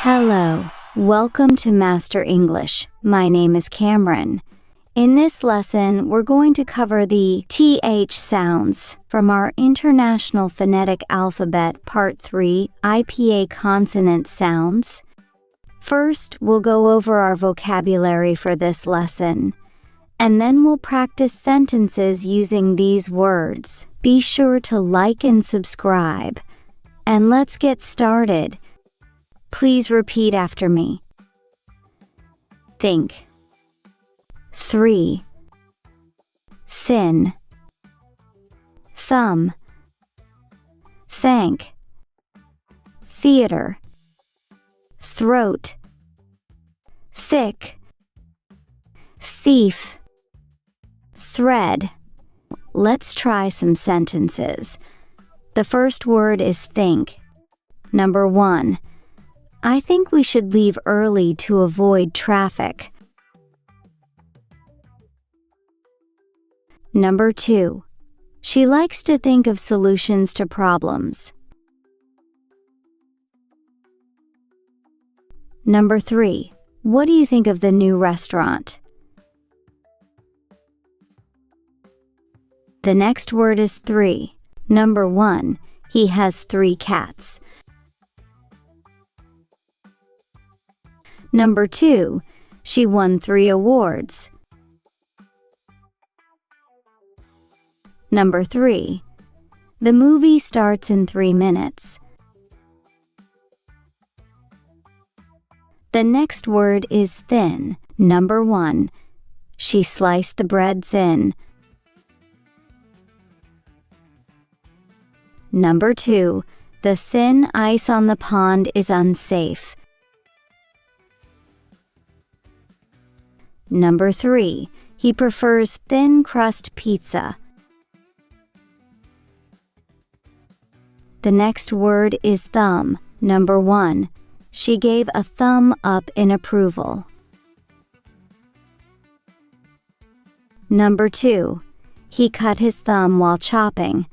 Hello, welcome to Master English. My name is Cameron. In this lesson, we're going to cover the TH sounds from our International Phonetic Alphabet Part 3 IPA consonant sounds. First, we'll go over our vocabulary for this lesson, and then we'll practice sentences using these words. Be sure to like and subscribe. And let's get started. Please repeat after me. Think. Three. Thin. Thumb. Thank. Theater. Throat. Thick. Thief. Thread. Let's try some sentences. The first word is think. Number 1. I think we should leave early to avoid traffic. Number 2. She likes to think of solutions to problems. Number 3. What do you think of the new restaurant? The next word is 3. Number 1. He has 3 cats. Number 2. She won 3 awards. Number 3. The movie starts in 3 minutes. The next word is thin. Number 1. She sliced the bread thin. Number 2. The thin ice on the pond is unsafe. Number 3. He prefers thin crust pizza. The next word is thumb. Number 1. She gave a thumb up in approval. Number 2. He cut his thumb while chopping.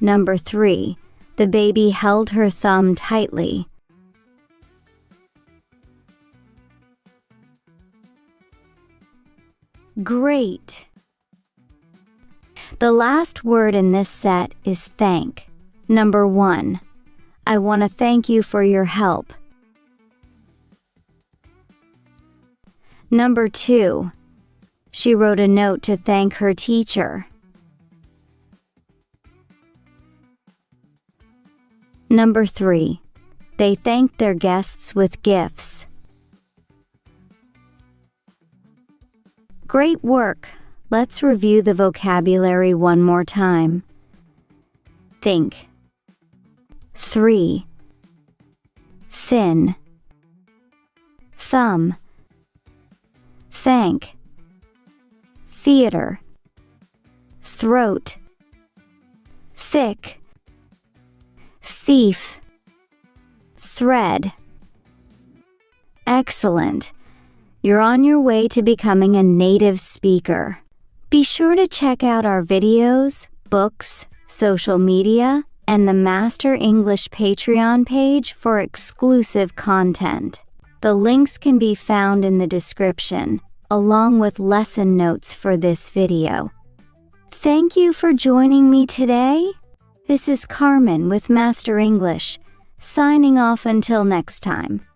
Number 3. The baby held her thumb tightly. Great! The last word in this set is thank. Number 1. I want to thank you for your help. Number 2. She wrote a note to thank her teacher. Number 3. They thanked their guests with gifts. Great work! Let's review the vocabulary one more time. Think. 3. Thin. Thumb. Thank. Theater. Throat. Thick. Thief. Thread. Excellent! You're on your way to becoming a native speaker. Be sure to check out our videos, books, social media, and the Master English Patreon page for exclusive content. The links can be found in the description, along with lesson notes for this video. Thank you for joining me today. This is Carmen with Master English, signing off until next time.